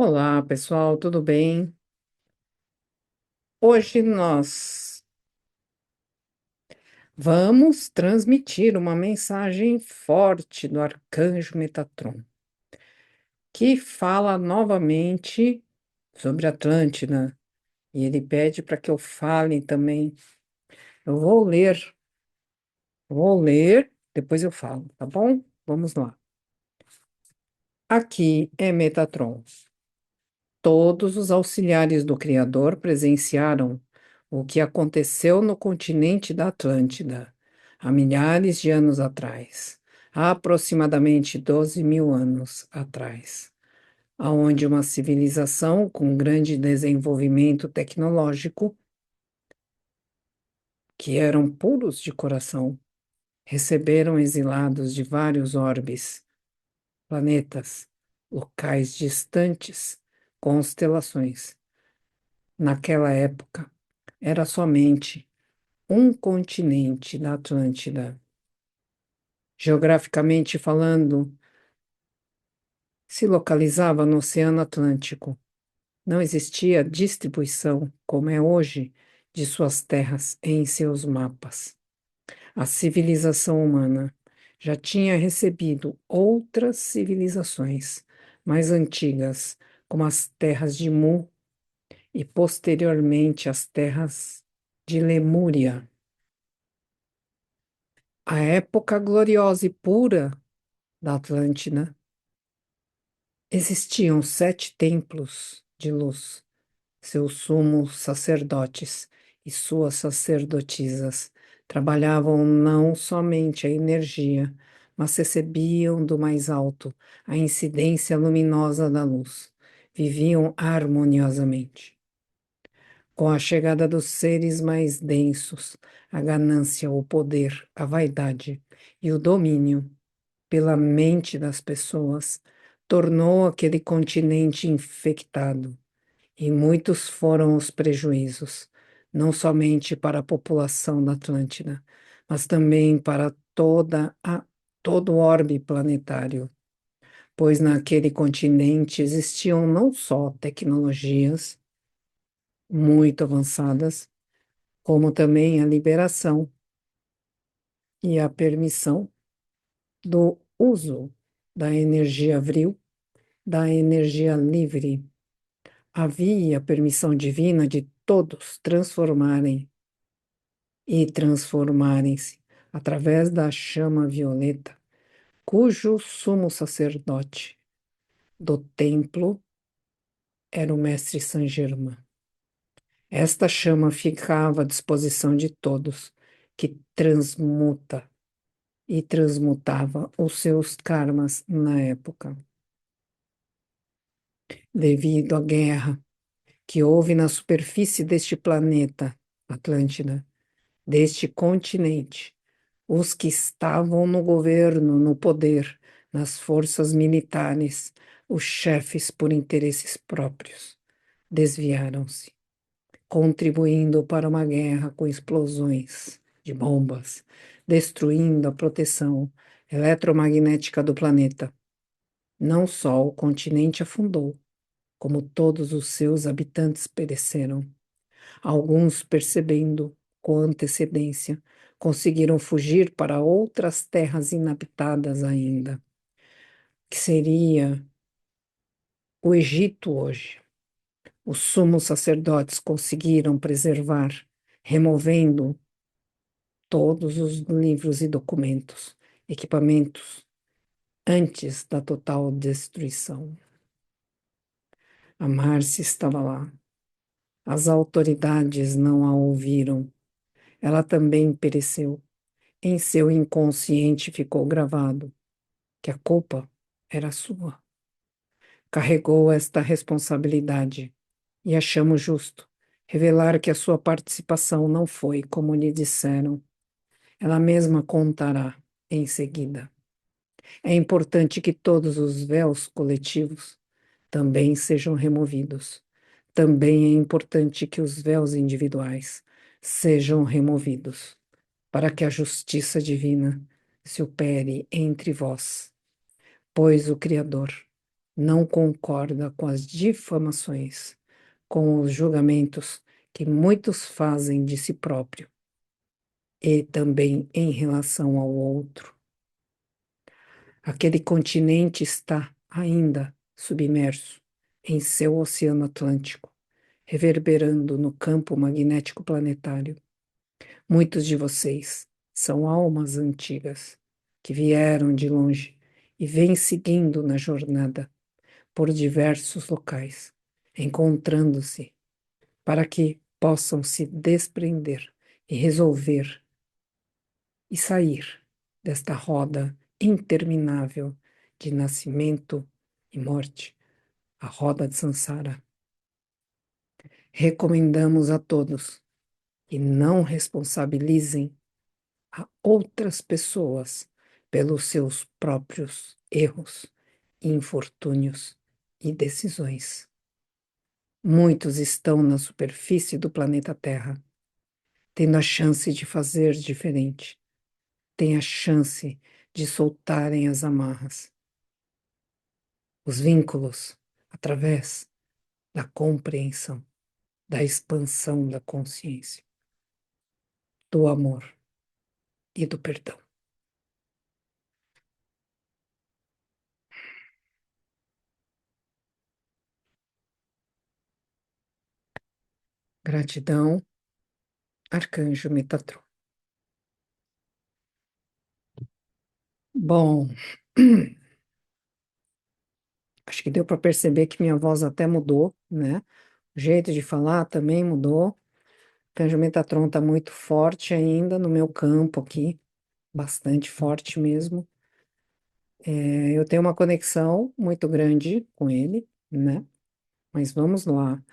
Olá, pessoal, tudo bem? Hoje nós vamos transmitir uma mensagem forte do arcanjo Metatron, que fala novamente sobre Atlântida, e ele pede para que eu fale também. Eu vou ler, depois eu falo, tá bom? Vamos lá. Aqui é Metatron. Todos os auxiliares do Criador presenciaram o que aconteceu no continente da Atlântida há milhares de anos atrás, há aproximadamente 12 mil anos atrás, aonde uma civilização com grande desenvolvimento tecnológico, que eram puros de coração, receberam exilados de vários orbes, planetas, locais distantes, constelações. Naquela época, era somente um continente da Atlântida. Geograficamente falando, se localizava no Oceano Atlântico. Não existia distribuição, como é hoje, de suas terras em seus mapas. A civilização humana já tinha recebido outras civilizações mais antigas, como as terras de Mu e posteriormente as terras de Lemúria. A época gloriosa e pura da Atlântida, existiam 7 templos de luz, seus sumos sacerdotes e suas sacerdotisas trabalhavam não somente a energia, mas recebiam do mais alto a incidência luminosa da luz. Viviam harmoniosamente. Com a chegada dos seres mais densos, a ganância, o poder, a vaidade e o domínio pela mente das pessoas, tornou aquele continente infectado, e muitos foram os prejuízos, não somente para a população da Atlântida, mas também para todo o orbe planetário, pois naquele continente existiam não só tecnologias muito avançadas, como também a liberação e a permissão do uso da energia vril, da energia livre. Havia permissão divina de todos transformarem-se através da chama violeta, cujo sumo sacerdote do templo era o mestre Saint Germain. Esta chama ficava à disposição de todos que transmutava os seus karmas na época. Devido à guerra que houve na superfície deste planeta, Atlântida, deste continente, os que estavam no governo, no poder, nas forças militares, os chefes por interesses próprios, desviaram-se, contribuindo para uma guerra com explosões de bombas, destruindo a proteção eletromagnética do planeta. Não só o continente afundou, como todos os seus habitantes pereceram. Alguns, percebendo com antecedência, conseguiram fugir para outras terras inabitadas ainda, que seria o Egito hoje. Os sumos sacerdotes conseguiram preservar, removendo todos os livros e documentos, equipamentos, antes da total destruição. A Márcia estava lá. As autoridades não a ouviram. Ela também pereceu. Em seu inconsciente ficou gravado que a culpa era sua. Carregou esta responsabilidade e achamos justo revelar que a sua participação não foi como lhe disseram. Ela mesma contará em seguida. É importante que todos os véus coletivos também sejam removidos. Também é importante que os véus individuais sejam removidos, para que a justiça divina se opere entre vós, pois o Criador não concorda com as difamações, com os julgamentos que muitos fazem de si próprio e também em relação ao outro. Aquele continente está ainda submerso em seu oceano Atlântico, reverberando no campo magnético planetário. Muitos de vocês são almas antigas que vieram de longe e vêm seguindo na jornada por diversos locais, encontrando-se para que possam se desprender e resolver e sair desta roda interminável de nascimento e morte, a roda de Sansara. Recomendamos a todos que não responsabilizem a outras pessoas pelos seus próprios erros, infortúnios e decisões. Muitos estão na superfície do planeta Terra, tendo a chance de fazer diferente, têm a chance de soltarem as amarras, os vínculos, através da compreensão, da expansão da consciência, do amor e do perdão. Gratidão, Arcanjo Metatron. Bom, acho que deu para perceber que minha voz até mudou, né? O jeito de falar também mudou. O Arcanjo Metatron está muito forte ainda no meu campo aqui, bastante forte mesmo. Eu tenho uma conexão muito grande com ele, né? Mas vamos lá.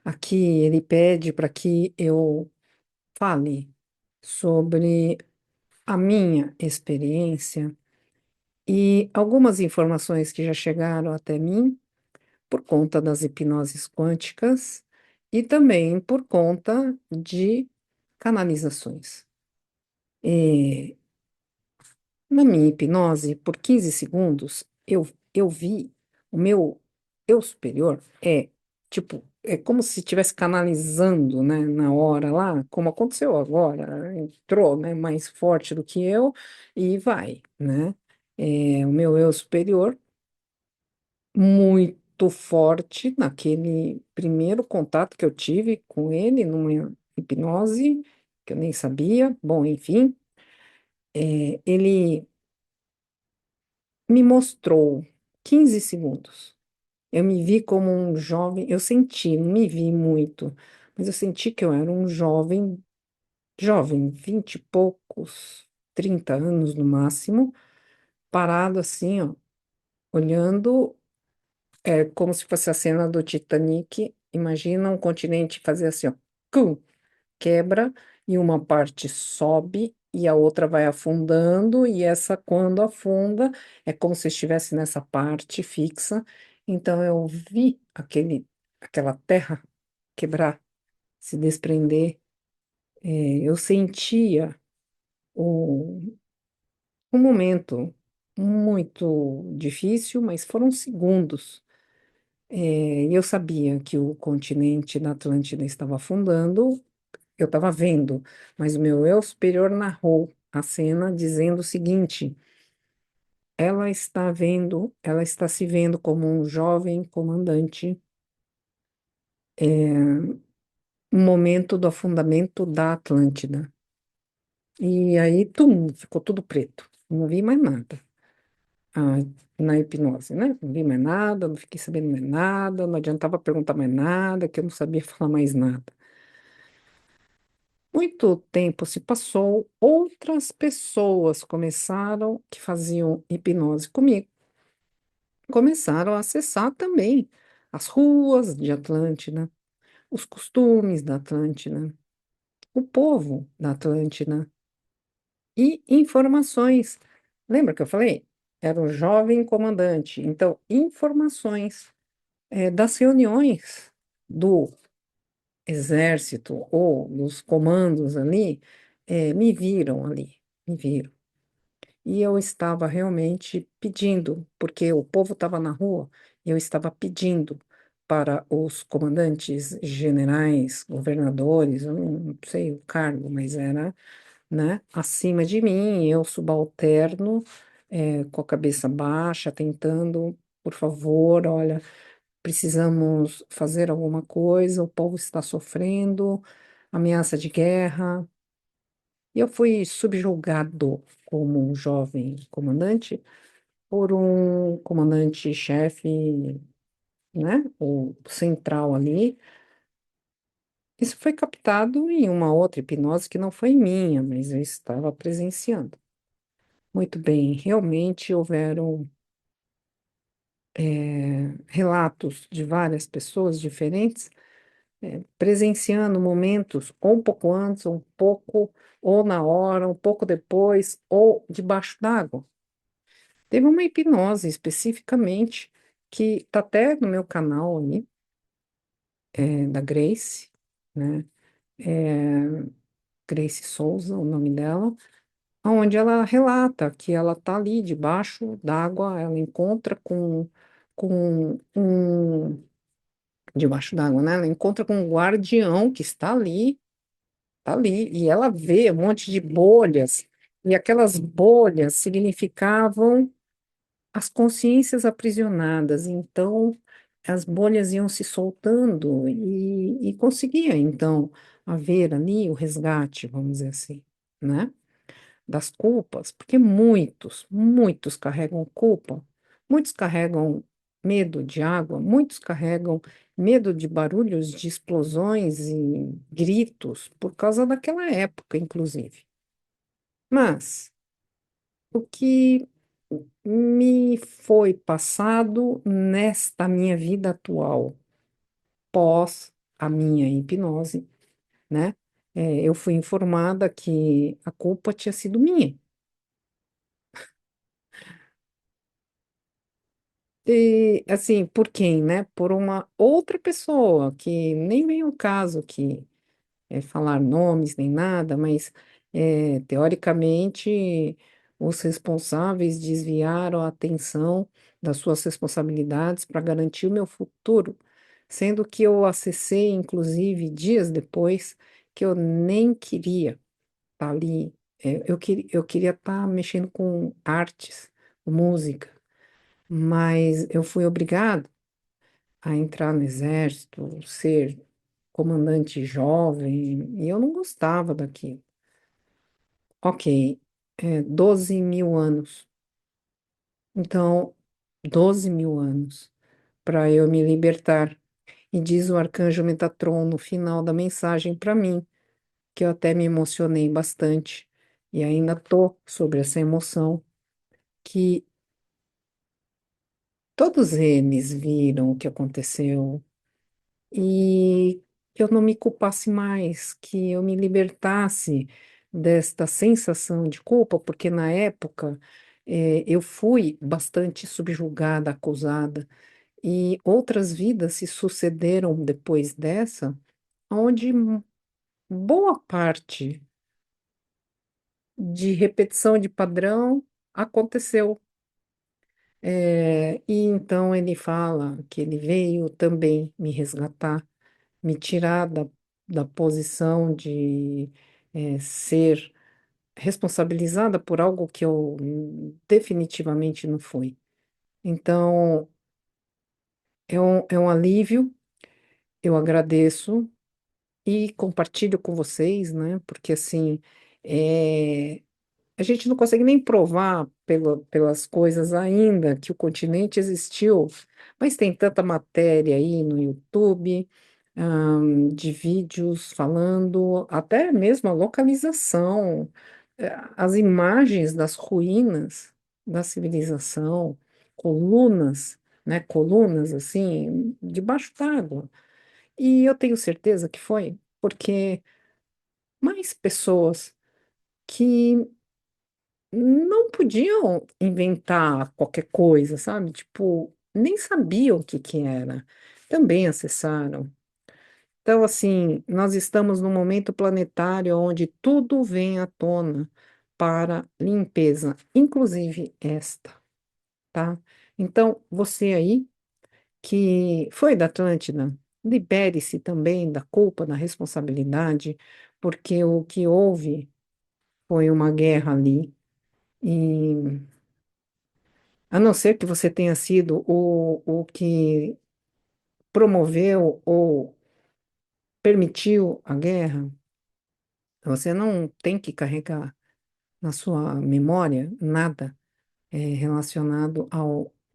Aqui ele pede para que eu fale sobre a minha experiência e algumas informações que já chegaram até mim por conta das hipnoses quânticas e também por conta de canalizações. E na minha hipnose, por 15 segundos, eu vi o meu eu superior tipo, é como se estivesse canalizando, né, na hora lá, como aconteceu agora, entrou, né, mais forte do que eu e vai, né? O meu eu superior muito forte naquele primeiro contato que eu tive com ele, numa hipnose, que eu nem sabia. Bom, enfim, ele me mostrou 15 segundos. Eu me vi como um jovem, eu senti, não me vi muito, mas eu senti que eu era um jovem, 20 e poucos, 30 anos no máximo, parado assim, ó, olhando. É como se fosse a cena do Titanic. Imagina um continente fazer assim, ó, cum, quebra e uma parte sobe e a outra vai afundando, e essa, quando afunda, é como se estivesse nessa parte fixa. Então eu vi aquela terra quebrar, se desprender. Eu sentia o, um momento muito difícil, mas foram segundos. E eu sabia que o continente da Atlântida estava afundando, eu estava vendo, mas o meu eu superior narrou a cena dizendo o seguinte: ela está se vendo como um jovem comandante, no momento do afundamento da Atlântida. E aí, ficou tudo preto, não vi mais nada. Ah, na hipnose, né? Não vi mais nada, não fiquei sabendo mais nada, não adiantava perguntar mais nada, que eu não sabia falar mais nada. Muito tempo se passou, outras pessoas começaram, que faziam hipnose comigo, começaram a acessar também as ruas de Atlântida, os costumes da Atlântida, o povo da Atlântida e informações. Lembra que eu falei? Era o jovem comandante. Então, informações das reuniões do exército ou dos comandos ali, me viram ali, me viram. E eu estava realmente pedindo, porque o povo estava na rua, e eu estava pedindo para os comandantes generais, governadores, eu não sei o cargo, mas era, né, acima de mim, eu subalterno, com a cabeça baixa, tentando, por favor, olha, precisamos fazer alguma coisa, o povo está sofrendo, ameaça de guerra. E eu fui subjugado como um jovem comandante por um comandante-chefe, né, o central ali. Isso foi captado em uma outra hipnose que não foi minha, mas eu estava presenciando. Muito bem, realmente houveram relatos de várias pessoas diferentes presenciando momentos ou um pouco antes, ou um pouco, ou na hora, um pouco depois, ou debaixo d'água. Teve uma hipnose especificamente que está até no meu canal ali, da Grace, né? É, Grace Souza, o nome dela, onde ela relata que ela está ali debaixo d'água, ela encontra com um, debaixo d'água, né? Ela encontra com um guardião que está ali, e ela vê um monte de bolhas, e aquelas bolhas significavam as consciências aprisionadas. Então, as bolhas iam se soltando e conseguia, então, haver ali o resgate, vamos dizer assim, né? Das culpas, porque muitos carregam culpa, muitos carregam medo de água, muitos carregam medo de barulhos de explosões e gritos, por causa daquela época, inclusive. Mas o que me foi passado nesta minha vida atual, pós a minha hipnose, né? Eu fui informada que a culpa tinha sido minha. E, assim, por quem, né? Por uma outra pessoa, que nem vem o caso que falar nomes nem nada, mas teoricamente os responsáveis desviaram a atenção das suas responsabilidades para garantir o meu futuro, sendo que eu acessei, inclusive, dias depois, que eu nem queria estar ali. Eu queria estar mexendo com artes, música, mas eu fui obrigado a entrar no exército, ser comandante jovem, e eu não gostava daquilo. Ok, 12 mil anos. Então, 12 mil anos para eu me libertar. E diz o arcanjo Metatron no final da mensagem para mim, que eu até me emocionei bastante, e ainda tô sobre essa emoção, que todos eles viram o que aconteceu e que eu não me culpasse mais, que eu me libertasse desta sensação de culpa, porque na época eu fui bastante subjugada, acusada, e outras vidas se sucederam depois dessa, onde boa parte de repetição de padrão aconteceu. E então ele fala que ele veio também me resgatar, me tirar da posição de ser responsabilizada por algo que eu definitivamente não fui. Então, é um alívio, eu agradeço e compartilho com vocês, né? Porque assim, é, a gente não consegue nem provar pelas coisas ainda que o continente existiu, mas tem tanta matéria aí no YouTube, de vídeos falando, até mesmo a localização, as imagens das ruínas da civilização, colunas, né, colunas assim, debaixo d'água. E eu tenho certeza que foi porque mais pessoas que não podiam inventar qualquer coisa, sabe? Tipo, nem sabiam o que que era. Também acessaram. Então, assim, nós estamos num momento planetário onde tudo vem à tona para limpeza, inclusive esta, tá? Então, você aí que foi da Atlântida, libere-se também da culpa, da responsabilidade, porque o que houve foi uma guerra ali, e a não ser que você tenha sido o que promoveu ou permitiu a guerra, você não tem que carregar na sua memória nada relacionado a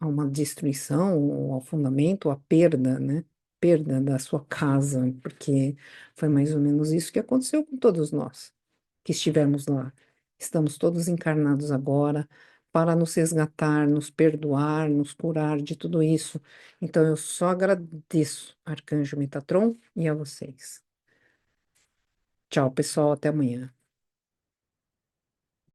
uma destruição, ou ao fundamento, à perda, né? Perda da sua casa, porque foi mais ou menos isso que aconteceu com todos nós que estivemos lá. Estamos todos encarnados agora para nos resgatar, nos perdoar, nos curar de tudo isso. Então eu só agradeço, Arcanjo Metatron, e a vocês. Tchau, pessoal, até amanhã.